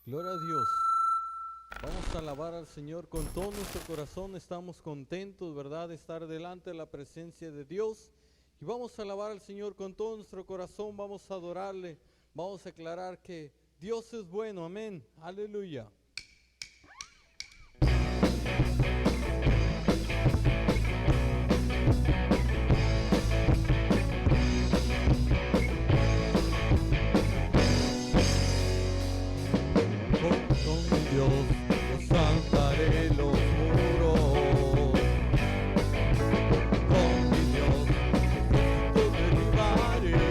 Gloria a Dios. Vamos a alabar al Señor con todo nuestro corazón. Estamos contentos, ¿verdad?, de estar delante de la presencia de Dios. Y vamos a alabar al Señor con todo nuestro corazón. Vamos a adorarle. Vamos a declarar que Dios es bueno. Amén. Aleluya. Con Dios yo saltaré los muros. Con mi Dios yo derribaré.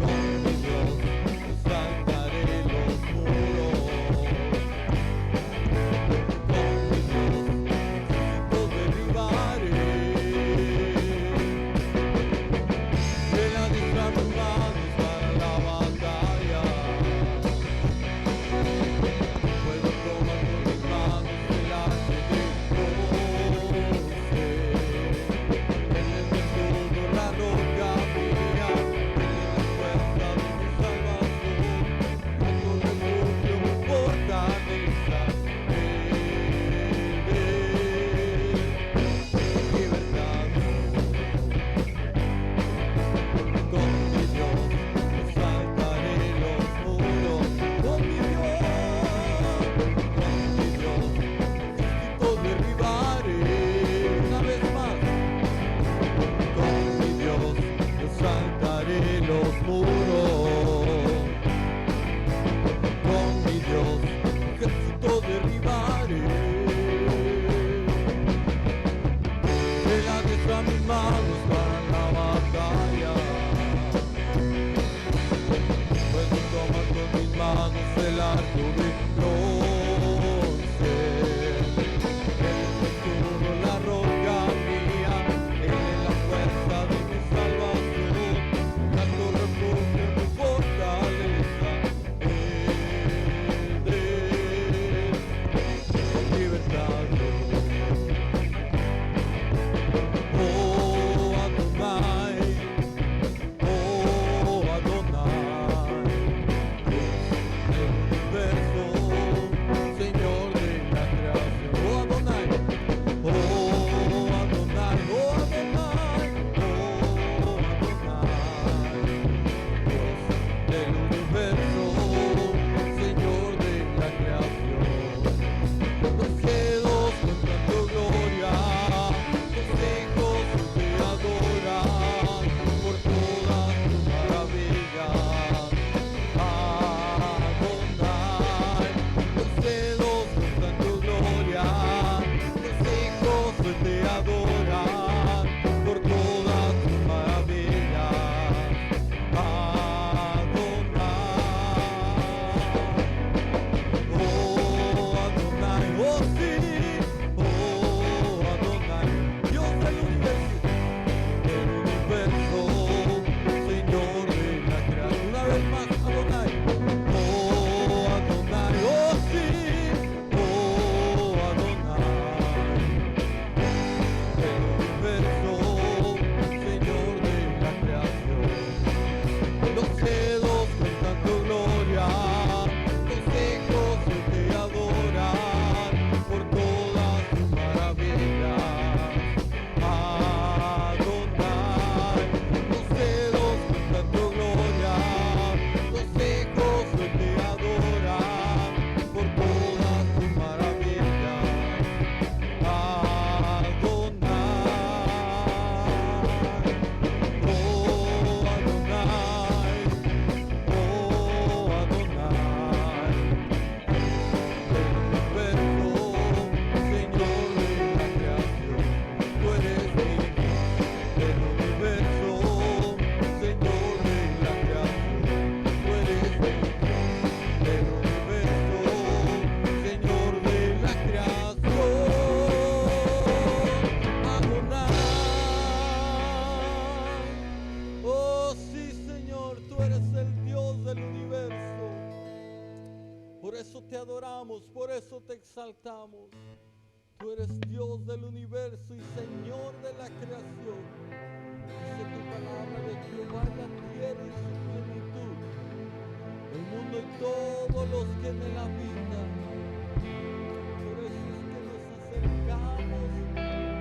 Con mi Dios yo saltaré los muros. Con mi Dios yo derribaré. Él alistra mis manos para la batalla. Puedo tomar con mis manos el hacha de bronce. Él es mi escudo, la roca mía. Él es la fuerza de mi salvación. Tengo refugio, mi fortaleza. Libertad. Con mi Dios yo saltaré los muros. Con mi Dios Cristo derribaré. Una vez más. Con mi Dios yo saltaré los muros. Con mi Dios Cristo derribaré. Él adiestra mis manos para la batalla. Puedo tomar con mis manos el arco de bronce. Él es mi escudo, la roca mía. Él es la fuerza de mi salvación. Tanto refugio, mi fortaleza. Libertad. Oh Adonai, oh Adonai, del universo, Señor de la creación. Oh Adonai, oh Adonai, oh Adonai, oh Adonai, Dios del universo, Señor de la creación. Los cielos cuentan tu gloria, los hijos te adoran por todas tus maravillas. Adonai, los cielos cuentan tu gloria, los hijos te adoran por todas tus maravillas. Adonai. Oh Adonai, oh sí, oh Adonai, Dios del universo, Señor de la creación. Una vez más, Adonai, oh Adonai, oh sí, oh Adonai, del universo, Señor de la creación. Los cielos cuentan tu gloria, los hijos te adoran por todas tus maravillas. Adonai, los cielos cuentan tu gloria, los hijos te adoran por todas tus maravillas. Adonai, oh Adonai. Oh Adonai, del universo, Señor de la creación. Tú eres digno del universo, Señor de la creación. Tú eres digno del universo, Señor de la creación. Adonai. Oh sí, Señor, tú eres el Dios del universo. Por eso te adoramos, por eso te exaltamos. Tú eres Dios del universo y Señor de la creación. Dice tu palabra de Jehová en la tierra y su plenitud. El todos los que en él habitan. Por eso es que nos acercamos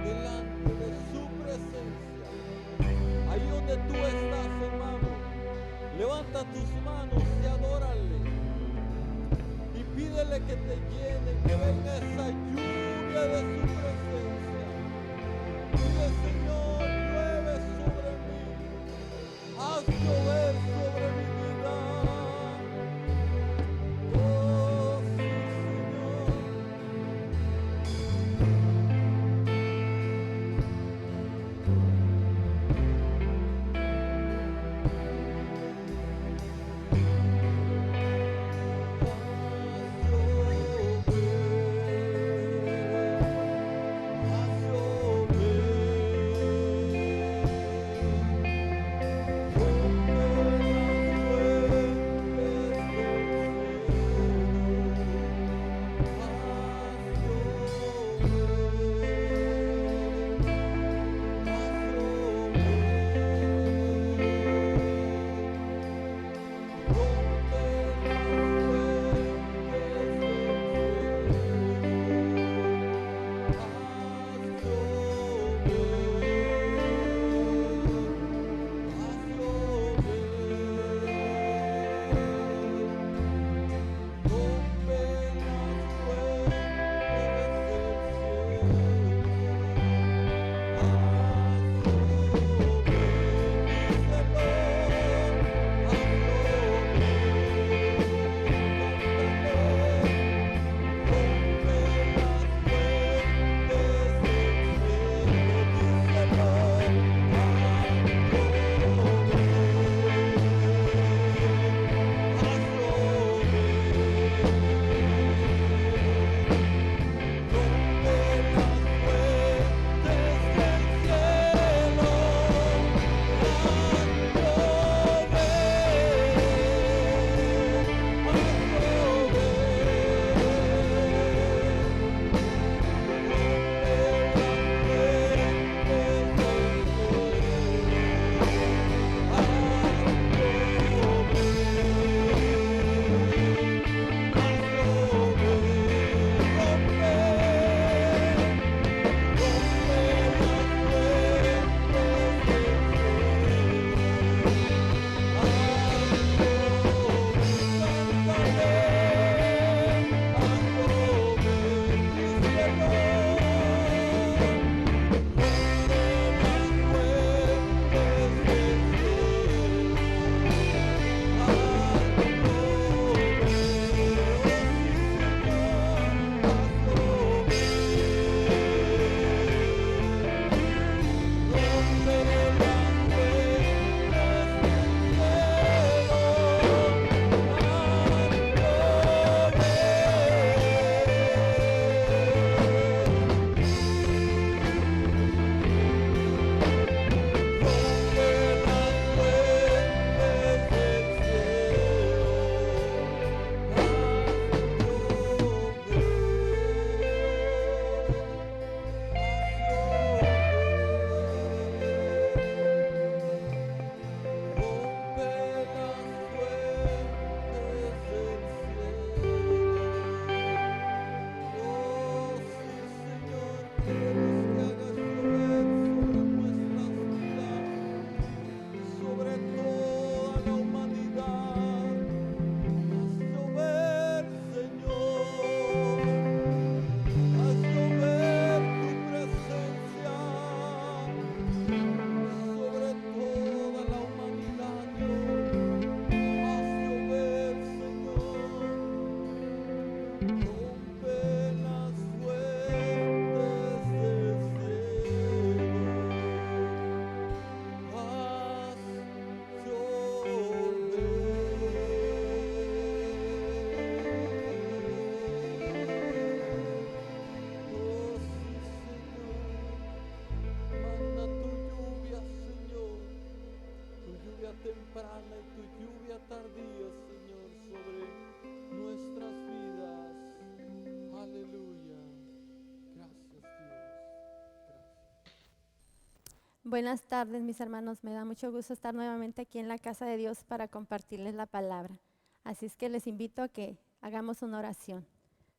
delante de su presencia. Ahí donde tú estás, hermano, levanta tus manos y adórale. Y pídele que te llene, que venga esa lluvia de su presencia. Dile, Señor, llueve sobre mí. Haz llover sobre mi vida. Oh, sí, Señor. temprana y tu lluvia tardía, Señor, sobre nuestras vidas. Aleluya. Gracias, Dios. Gracias. Buenas tardes, mis hermanos. Me da mucho gusto estar nuevamente aquí en la casa de Dios para compartirles la palabra. Así es que les invito a que Hagamos una oración.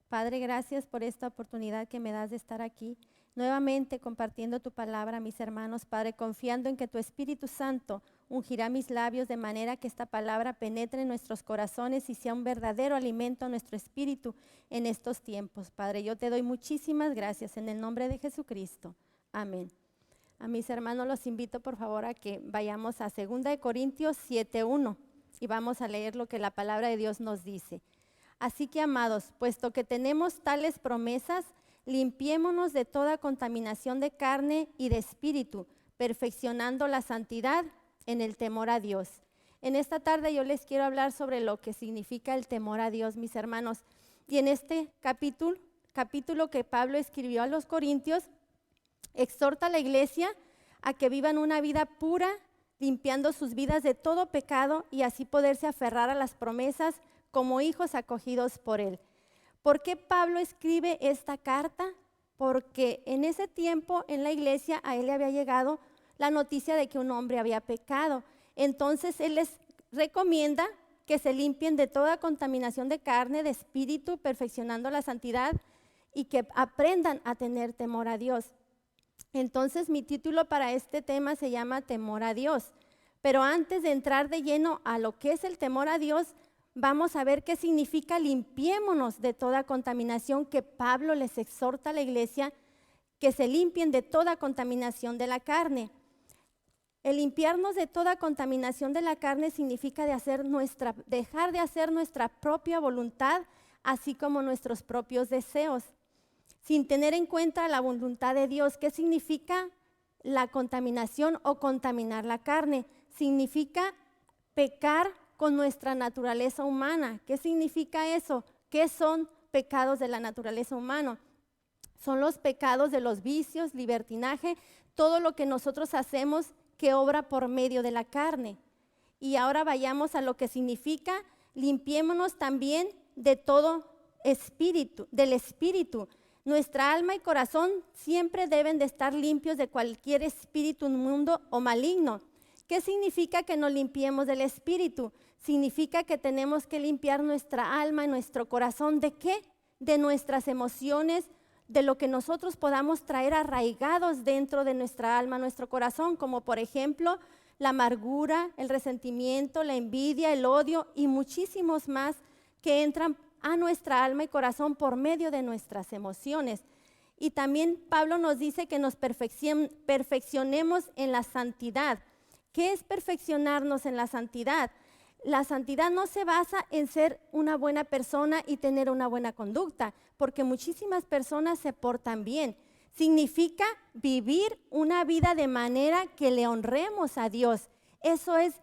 Padre, gracias por esta oportunidad que me das de estar aquí, nuevamente compartiendo tu palabra a mis hermanos, Padre, confiando en que tu Espíritu Santo ungirá mis labios de manera que esta palabra penetre en nuestros corazones y sea un verdadero alimento a nuestro espíritu en estos tiempos. Padre, yo te doy muchísimas gracias en el nombre de Jesucristo. Amén. A mis hermanos los invito por favor a que vayamos a 2 Corintios 7:1 y vamos a leer lo que la palabra de Dios nos dice. Así que, amados, puesto que tenemos tales promesas, limpiémonos de toda contaminación de carne y de espíritu, perfeccionando la santidad en el temor a Dios. En esta tarde yo les quiero hablar sobre lo que significa el temor a Dios, mis hermanos. Y en este capítulo que Pablo escribió a los Corintios, exhorta a la iglesia a que vivan una vida pura, limpiando sus vidas de todo pecado y así poderse aferrar a las promesas como hijos acogidos por Él. ¿Por qué Pablo escribe esta carta? Porque en ese tiempo en la iglesia a él le había llegado la noticia de que un hombre había pecado. Entonces él les recomienda que se limpien de toda contaminación de carne, de espíritu, perfeccionando la santidad y que aprendan a tener temor a Dios. Entonces mi título para este tema se llama Temor a Dios. Pero antes de entrar de lleno a lo que es el temor a Dios, vamos a ver qué significa limpiémonos de toda contaminación, que Pablo les exhorta a la iglesia que se limpien de toda contaminación de la carne. El limpiarnos de toda contaminación de la carne significa dejar de hacer nuestra propia voluntad, así como nuestros propios deseos, sin tener en cuenta la voluntad de Dios. ¿Qué significa la contaminación o contaminar la carne? Significa pecar con nuestra naturaleza humana. ¿Qué significa eso? ¿Qué son pecados de la naturaleza humana? Son los pecados de los vicios, libertinaje, todo lo que nosotros hacemos que obra por medio de la carne. Y ahora vayamos a lo que significa limpiémonos también de todo espíritu, del espíritu. Nuestra alma y corazón siempre deben de estar limpios de cualquier espíritu inmundo o maligno. ¿Qué significa que nos limpiemos del espíritu? Significa que tenemos que limpiar nuestra alma y nuestro corazón. ¿De qué? De nuestras emociones, de lo que nosotros podamos traer arraigados dentro de nuestra alma, nuestro corazón, como por ejemplo la amargura, el resentimiento, la envidia, el odio y muchísimos más que entran a nuestra alma y corazón por medio de nuestras emociones. Y también Pablo nos dice que nos perfeccionemos en la santidad. ¿Qué es perfeccionarnos en la santidad? La santidad no se basa en ser una buena persona y tener una buena conducta, porque muchísimas personas se portan bien. Significa vivir una vida de manera que le honremos a Dios. Eso es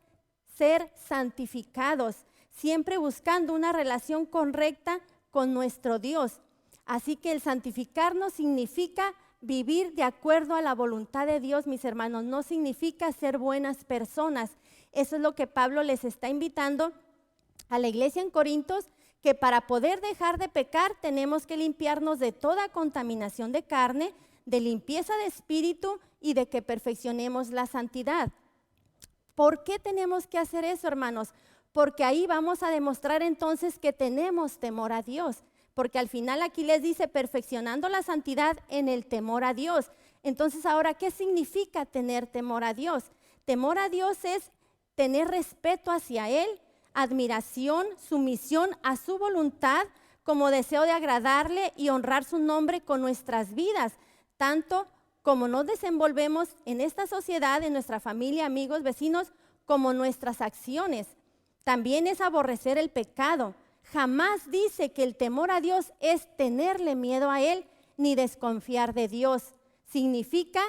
ser santificados, siempre buscando una relación correcta con nuestro Dios. Así que el santificarnos significa vivir de acuerdo a la voluntad de Dios, mis hermanos. No significa ser buenas personas. Eso es lo que Pablo les está invitando a la iglesia en Corintios, que para poder dejar de pecar tenemos que limpiarnos de toda contaminación de carne, de limpieza de espíritu y de que perfeccionemos la santidad. ¿Por qué tenemos que hacer eso, hermanos? Porque ahí vamos a demostrar entonces que tenemos temor a Dios. Porque al final aquí les dice perfeccionando la santidad en el temor a Dios. Entonces ahora, ¿qué significa tener temor a Dios? Temor a Dios es tener respeto hacia Él, admiración, sumisión a su voluntad, como deseo de agradarle y honrar su nombre con nuestras vidas, tanto como nos desenvolvemos en esta sociedad, en nuestra familia, amigos, vecinos, como nuestras acciones. También es aborrecer el pecado. Jamás dice que el temor a Dios es tenerle miedo a Él ni desconfiar de Dios. Significa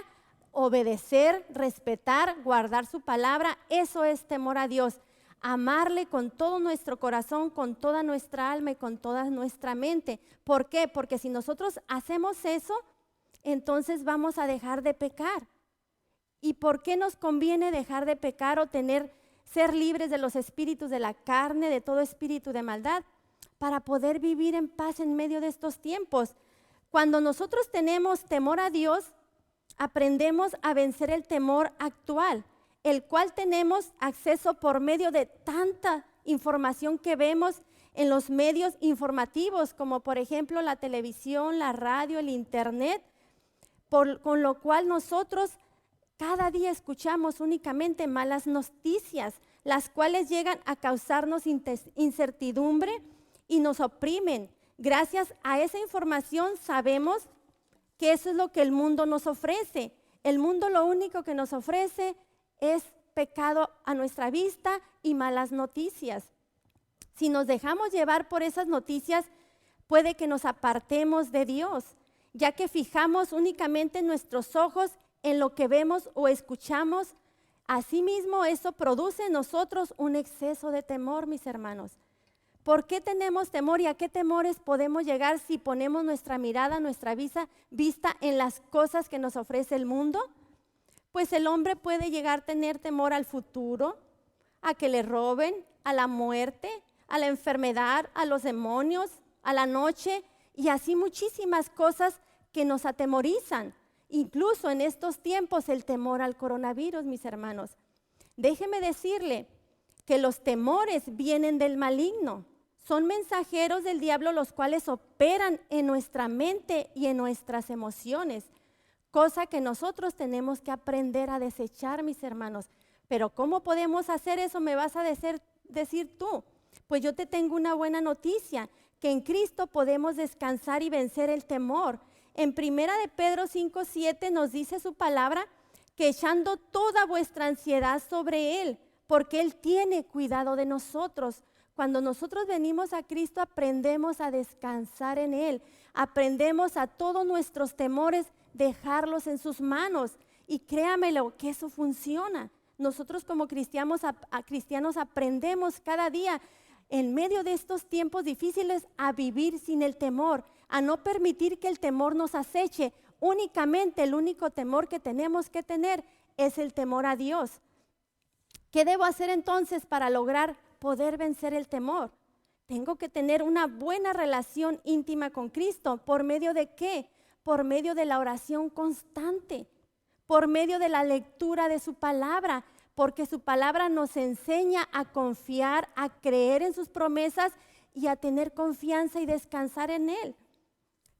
obedecer, respetar, guardar su palabra. Eso es temor a Dios. Amarle con todo nuestro corazón, con toda nuestra alma y con toda nuestra mente. ¿Por qué? Porque si nosotros hacemos eso, entonces vamos a dejar de pecar. ¿Y por qué nos conviene dejar de pecar o ser libres de los espíritus de la carne, de todo espíritu de maldad? Para poder vivir en paz en medio de estos tiempos. Cuando nosotros tenemos temor a Dios, aprendemos a vencer el temor actual, el cual tenemos acceso por medio de tanta información que vemos en los medios informativos, como por ejemplo la televisión, la radio, el internet, con lo cual nosotros cada día escuchamos únicamente malas noticias, las cuales llegan a causarnos incertidumbre y nos oprimen. Gracias a esa información sabemos que eso es lo que el mundo nos ofrece. El mundo lo único que nos ofrece es pecado a nuestra vista y malas noticias. Si nos dejamos llevar por esas noticias, puede que nos apartemos de Dios, ya que fijamos únicamente nuestros ojos en lo que vemos o escuchamos. Asimismo, eso produce en nosotros un exceso de temor, mis hermanos. ¿Por qué tenemos temor y a qué temores podemos llegar si ponemos nuestra mirada, nuestra vista en las cosas que nos ofrece el mundo? Pues el hombre puede llegar a tener temor al futuro, a que le roben, a la muerte, a la enfermedad, a los demonios, a la noche y así muchísimas cosas que nos atemorizan. Incluso en estos tiempos el temor al coronavirus, mis hermanos. Déjeme decirle que los temores vienen del maligno. Son mensajeros del diablo los cuales operan en nuestra mente y en nuestras emociones, cosa que nosotros tenemos que aprender a desechar, mis hermanos. Pero ¿cómo podemos hacer eso? Me vas a decir tú. Pues yo te tengo una buena noticia, que en Cristo podemos descansar y vencer el temor. En 1 de Pedro 5:7 nos dice su palabra que echando toda vuestra ansiedad sobre Él, porque Él tiene cuidado de nosotros. Cuando nosotros venimos a Cristo, aprendemos a descansar en Él, aprendemos a todos nuestros temores dejarlos en sus manos. Y créamelo que eso funciona. Nosotros como cristianos aprendemos cada día en medio de estos tiempos difíciles a vivir sin el temor, a no permitir que el temor nos aceche. Únicamente el único temor que tenemos que tener es el temor a Dios. ¿Qué debo hacer entonces para lograr poder vencer el temor? Tengo que tener una buena relación íntima con Cristo. ¿Por medio de qué? Por medio de la oración constante, por medio de la lectura de su palabra, porque su palabra nos enseña a confiar, a creer en sus promesas y a tener confianza y descansar en Él.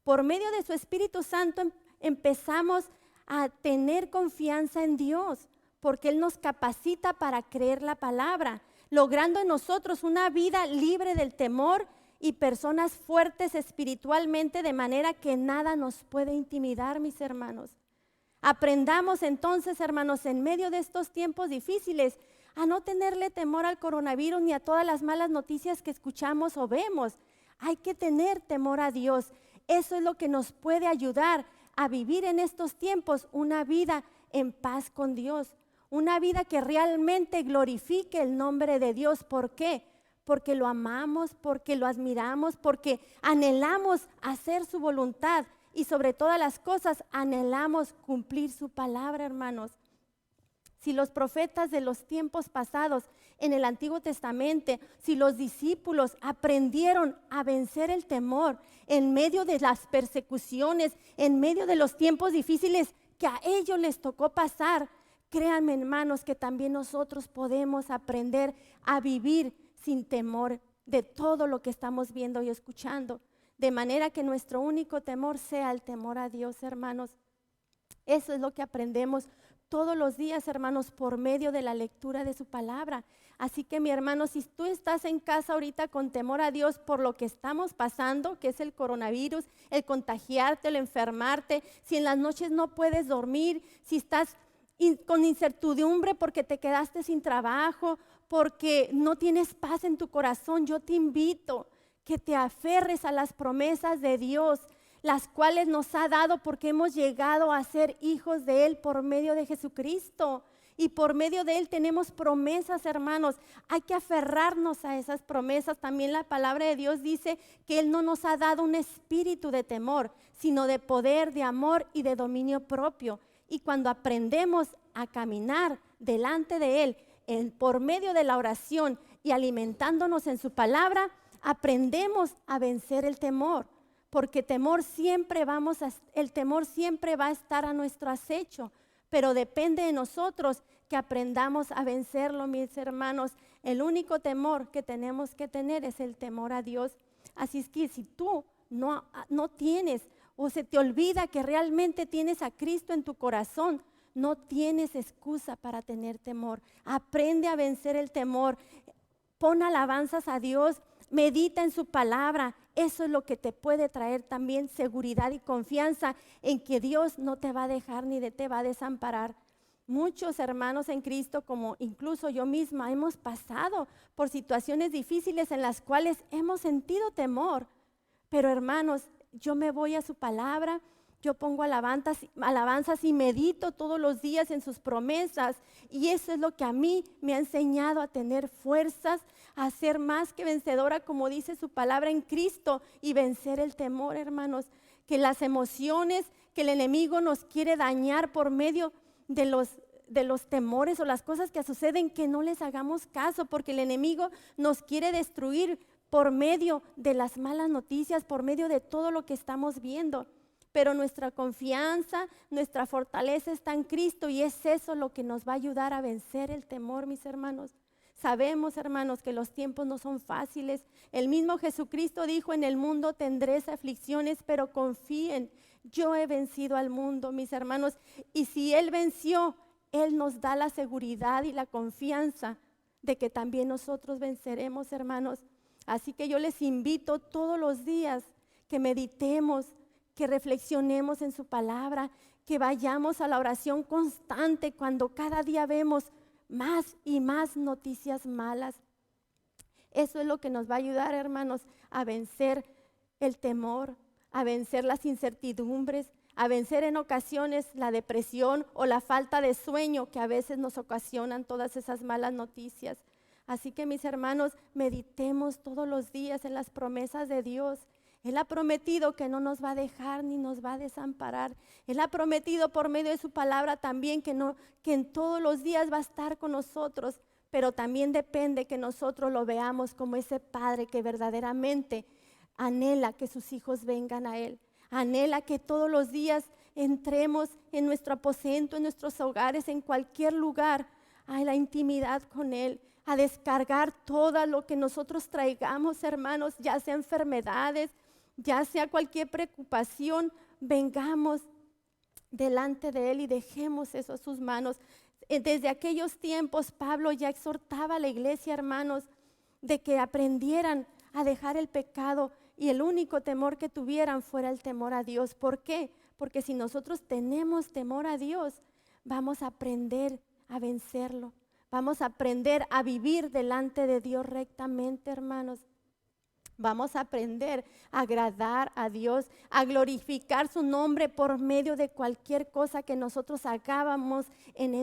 Por medio de su Espíritu Santo empezamos a tener confianza en Dios, porque Él nos capacita para creer la palabra, logrando en nosotros una vida libre del temor y personas fuertes espiritualmente, de manera que nada nos puede intimidar, mis hermanos. Aprendamos entonces, hermanos, en medio de estos tiempos difíciles, a no tenerle temor al coronavirus ni a todas las malas noticias que escuchamos o vemos. Hay que tener temor a Dios. Eso es lo que nos puede ayudar a vivir en estos tiempos una vida en paz con Dios, una vida que realmente glorifique el nombre de Dios. ¿Por qué? Porque lo amamos, porque lo admiramos, porque anhelamos hacer su voluntad y sobre todas las cosas anhelamos cumplir su palabra, hermanos. Si los profetas de los tiempos pasados en el Antiguo Testamento, si los discípulos aprendieron a vencer el temor en medio de las persecuciones, en medio de los tiempos difíciles que a ellos les tocó pasar, créanme, hermanos, que también nosotros podemos aprender a vivir sin temor de todo lo que estamos viendo y escuchando, de manera que nuestro único temor sea el temor a Dios, hermanos. Eso es lo que aprendemos todos los días, hermanos, por medio de la lectura de su palabra. Así que, mi hermano, si tú estás en casa ahorita con temor a Dios por lo que estamos pasando, que es el coronavirus, el contagiarte, el enfermarte, si en las noches no puedes dormir, si estás con incertidumbre porque te quedaste sin trabajo, porque no tienes paz en tu corazón, yo te invito que te aferres a las promesas de Dios, las cuales nos ha dado porque hemos llegado a ser hijos de Él por medio de Jesucristo. Y por medio de Él tenemos promesas, hermanos. Hay que aferrarnos a esas promesas. También la palabra de Dios dice que Él no nos ha dado un espíritu de temor, sino de poder, de amor y de dominio propio. Y cuando aprendemos a caminar delante de Él, por medio de la oración y alimentándonos en su palabra, aprendemos a vencer el temor. Porque el temor siempre va a estar a nuestro acecho, pero depende de nosotros que aprendamos a vencerlo, mis hermanos. El único temor que tenemos que tener es el temor a Dios. Así es que si tú no tienes o se te olvida que realmente tienes a Cristo en tu corazón, no tienes excusa para tener temor. Aprende a vencer el temor. Pon alabanzas a Dios, medita en su palabra. Eso es lo que te puede traer también seguridad y confianza en que Dios no te va a dejar ni te va a desamparar. Muchos hermanos en Cristo, como incluso yo misma, hemos pasado por situaciones difíciles en las cuales hemos sentido temor. Pero hermanos, yo me voy a su palabra, yo pongo alabanzas y medito todos los días en sus promesas. Y eso es lo que a mí me ha enseñado a tener fuerzas, a ser más que vencedora, como dice su palabra en Cristo, y vencer el temor, hermanos. Que las emociones que el enemigo nos quiere dañar por medio de los temores o las cosas que suceden, que no les hagamos caso, porque el enemigo nos quiere destruir por medio de las malas noticias, por medio de todo lo que estamos viendo. Pero nuestra confianza, nuestra fortaleza está en Cristo, y es eso lo que nos va a ayudar a vencer el temor, mis hermanos. Sabemos, hermanos, que los tiempos no son fáciles. El mismo Jesucristo dijo: en el mundo tendréis aflicciones, pero confíen, yo he vencido al mundo, mis hermanos. Y si Él venció, Él nos da la seguridad y la confianza de que también nosotros venceremos, hermanos. Así que yo les invito todos los días que meditemos, que reflexionemos en su palabra, que vayamos a la oración constante cuando cada día vemos más y más noticias malas. Eso es lo que nos va a ayudar, hermanos, a vencer el temor, a vencer las incertidumbres, a vencer en ocasiones la depresión o la falta de sueño que a veces nos ocasionan todas esas malas noticias. Así que, mis hermanos, meditemos todos los días en las promesas de Dios. Él ha prometido que no nos va a dejar ni nos va a desamparar. Él ha prometido por medio de su palabra también que en todos los días va a estar con nosotros. Pero también depende que nosotros lo veamos como ese Padre que verdaderamente anhela que sus hijos vengan a Él. Anhela que todos los días entremos en nuestro aposento, en nuestros hogares, en cualquier lugar, a la intimidad con Él, a descargar todo lo que nosotros traigamos, hermanos, ya sea enfermedades, ya sea cualquier preocupación. Vengamos delante de Él y dejemos eso a sus manos. Desde aquellos tiempos, Pablo ya exhortaba a la iglesia, hermanos, de que aprendieran a dejar el pecado y el único temor que tuvieran fuera el temor a Dios. ¿Por qué? Porque si nosotros tenemos temor a Dios, vamos a aprender a vencerlo. Vamos a aprender a vivir delante de Dios rectamente, hermanos. Vamos a aprender a agradar a Dios, a glorificar su nombre por medio de cualquier cosa que nosotros hagamos en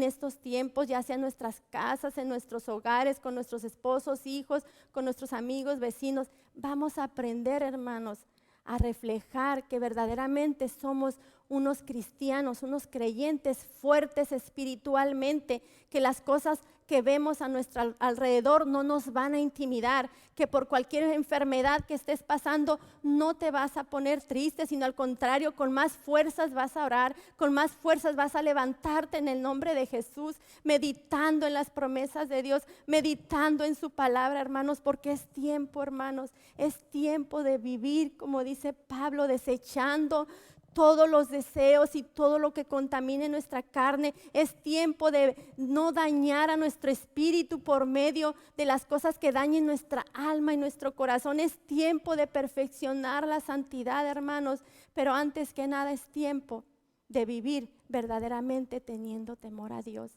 estos tiempos, ya sea en nuestras casas, en nuestros hogares, con nuestros esposos, hijos, con nuestros amigos, vecinos. Vamos a aprender, hermanos, a reflejar que verdaderamente somos unos cristianos, unos creyentes fuertes espiritualmente, que las cosas que vemos a nuestro alrededor no nos van a intimidar, que por cualquier enfermedad que estés pasando no te vas a poner triste, sino al contrario, con más fuerzas vas a orar, con más fuerzas vas a levantarte en el nombre de Jesús, meditando en las promesas de Dios, meditando en su palabra, hermanos, porque es tiempo, hermanos, es tiempo de vivir, como dice Pablo, desechando todos los deseos y todo lo que contamine nuestra carne. Es tiempo de no dañar a nuestro espíritu por medio de las cosas que dañen nuestra alma y nuestro corazón. Es tiempo de perfeccionar la santidad, hermanos. Pero antes que nada es tiempo de vivir verdaderamente teniendo temor a Dios.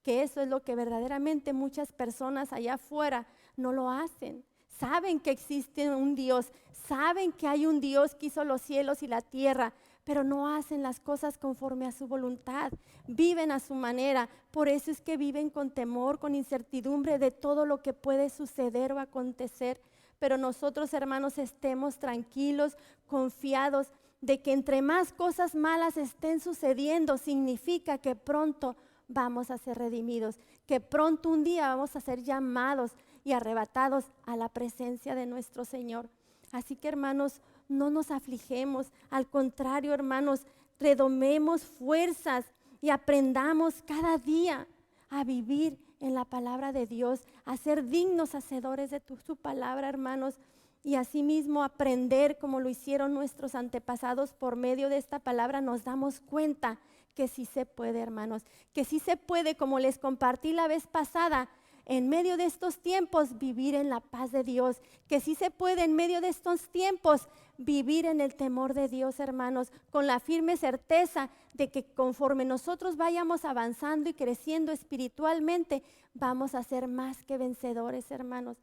Que eso es lo que verdaderamente muchas personas allá afuera no lo hacen. Saben que existe un Dios, saben que hay un Dios que hizo los cielos y la tierra, pero no hacen las cosas conforme a su voluntad, viven a su manera. Por eso es que viven con temor, con incertidumbre de todo lo que puede suceder o acontecer. Pero nosotros, hermanos, estemos tranquilos, confiados de que entre más cosas malas estén sucediendo, significa que pronto vamos a ser redimidos, que pronto un día vamos a ser llamados y arrebatados a la presencia de nuestro Señor. Así que, hermanos, no nos aflijemos, al contrario, hermanos, redomemos fuerzas y aprendamos cada día a vivir en la palabra de Dios, a ser dignos hacedores de su palabra, hermanos, y asimismo aprender como lo hicieron nuestros antepasados por medio de esta palabra. Nos damos cuenta que sí se puede, hermanos, que sí se puede, como les compartí la vez pasada, en medio de estos tiempos vivir en la paz de Dios, que sí se puede en medio de estos tiempos vivir en el temor de Dios, hermanos, con la firme certeza de que conforme nosotros vayamos avanzando y creciendo espiritualmente, vamos a ser más que vencedores, hermanos.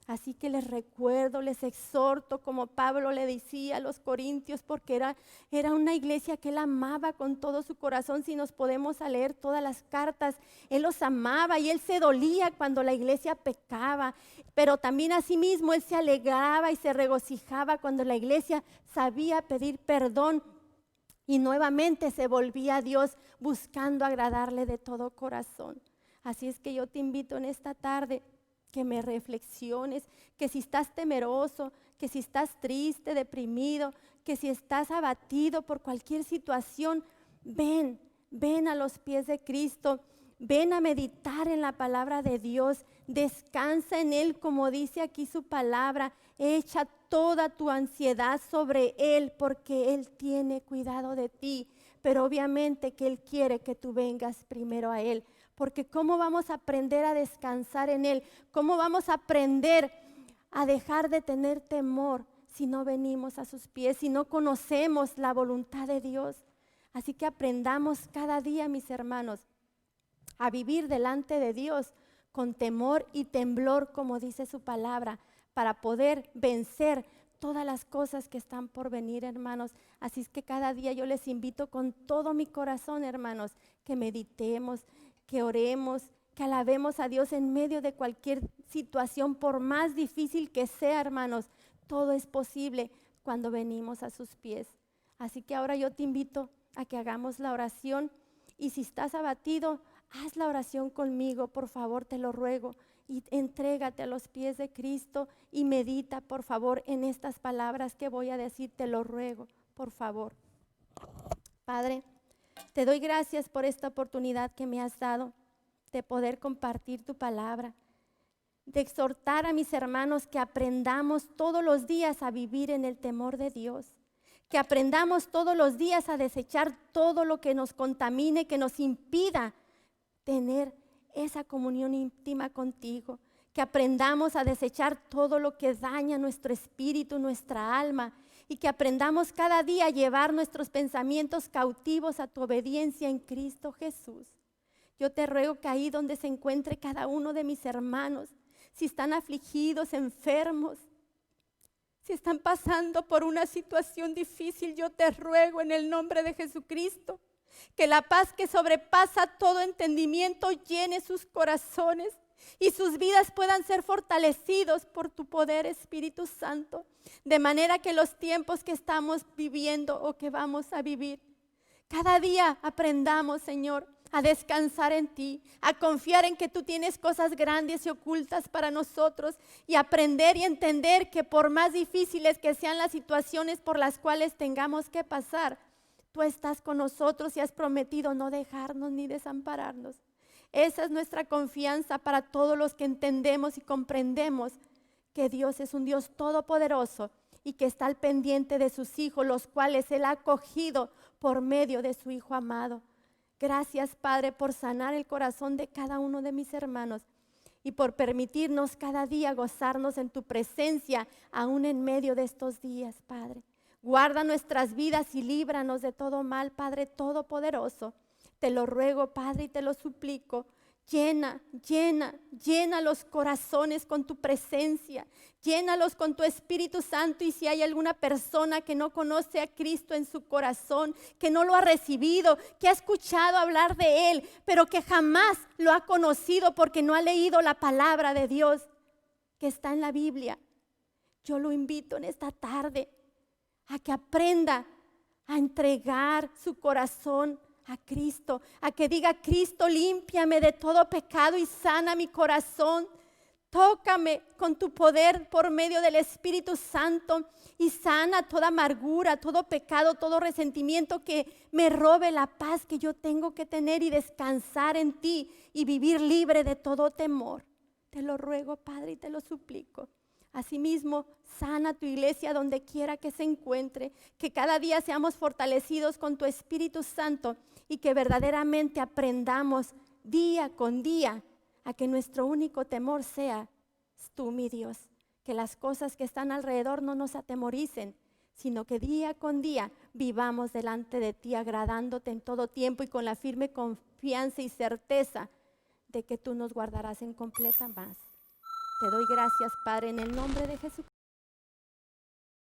Así que les recuerdo, les exhorto, como Pablo le decía a los corintios, porque era una iglesia que él amaba con todo su corazón. Si nos podemos leer todas las cartas, él los amaba y él se dolía cuando la iglesia pecaba, pero también asimismo él se alegraba y se regocijaba cuando la iglesia sabía pedir perdón y nuevamente se volvía a Dios buscando agradarle de todo corazón. Así es que yo te invito en esta tarde que me reflexiones, que si estás temeroso, que si estás triste, deprimido, que si estás abatido por cualquier situación, ven a los pies de Cristo, ven a meditar en la palabra de Dios, descansa en Él como dice aquí su palabra, echa toda tu ansiedad sobre Él porque Él tiene cuidado de ti, pero obviamente que Él quiere que tú vengas primero a Él. Porque ¿cómo vamos a aprender a descansar en Él? ¿Cómo vamos a aprender a dejar de tener temor si no venimos a sus pies, si no conocemos la voluntad de Dios? Así que aprendamos cada día, mis hermanos, a vivir delante de Dios con temor y temblor, como dice su palabra, para poder vencer todas las cosas que están por venir, hermanos. Así es que cada día yo les invito con todo mi corazón, hermanos, que meditemos, que oremos, que alabemos a Dios en medio de cualquier situación, por más difícil que sea, hermanos. Todo es posible cuando venimos a sus pies. Así que ahora yo te invito a que hagamos la oración, y si estás abatido, haz la oración conmigo, por favor, te lo ruego, y entrégate a los pies de Cristo y medita, por favor, en estas palabras que voy a decir, te lo ruego, por favor. Padre, te doy gracias por esta oportunidad que me has dado de poder compartir tu palabra, de exhortar a mis hermanos que aprendamos todos los días a vivir en el temor de Dios, que aprendamos todos los días a desechar todo lo que nos contamine, que nos impida tener esa comunión íntima contigo, que aprendamos a desechar todo lo que daña nuestro espíritu, nuestra alma, y que aprendamos cada día a llevar nuestros pensamientos cautivos a tu obediencia en Cristo Jesús. Yo te ruego que ahí donde se encuentre cada uno de mis hermanos, si están afligidos, enfermos, si están pasando por una situación difícil, yo te ruego en el nombre de Jesucristo, que la paz que sobrepasa todo entendimiento llene sus corazones y sus vidas puedan ser fortalecidos por tu poder, Espíritu Santo, de manera que los tiempos que estamos viviendo o que vamos a vivir, cada día aprendamos, Señor, a descansar en ti, a confiar en que tú tienes cosas grandes y ocultas para nosotros, y aprender y entender que por más difíciles que sean las situaciones por las cuales tengamos que pasar, tú estás con nosotros y has prometido no dejarnos ni desampararnos. Esa es nuestra confianza para todos los que entendemos y comprendemos que Dios es un Dios todopoderoso y que está al pendiente de sus hijos, los cuales Él ha acogido por medio de su Hijo amado. Gracias, Padre, por sanar el corazón de cada uno de mis hermanos y por permitirnos cada día gozarnos en tu presencia, aún en medio de estos días, Padre. Guarda nuestras vidas y líbranos de todo mal, Padre Todopoderoso. Te lo ruego, Padre, y te lo suplico. Llena los corazones con tu presencia. Llénalos con tu Espíritu Santo, y si hay alguna persona que no conoce a Cristo en su corazón, que no lo ha recibido, que ha escuchado hablar de Él, pero que jamás lo ha conocido porque no ha leído la palabra de Dios que está en la Biblia, yo lo invito en esta tarde a que aprenda a entregar su corazón a Cristo, a que diga: Cristo, límpiame de todo pecado y sana mi corazón. Tócame con tu poder por medio del Espíritu Santo y sana toda amargura, todo pecado, todo resentimiento que me robe la paz que yo tengo que tener y descansar en ti y vivir libre de todo temor. Te lo ruego, Padre, y te lo suplico. Asimismo, sana tu iglesia donde quiera que se encuentre, que cada día seamos fortalecidos con tu Espíritu Santo y que verdaderamente aprendamos día con día a que nuestro único temor sea tú, mi Dios. Que las cosas que están alrededor no nos atemoricen, sino que día con día vivamos delante de ti, agradándote en todo tiempo y con la firme confianza y certeza de que tú nos guardarás en completa paz. Te doy gracias, Padre, en el nombre de Jesús.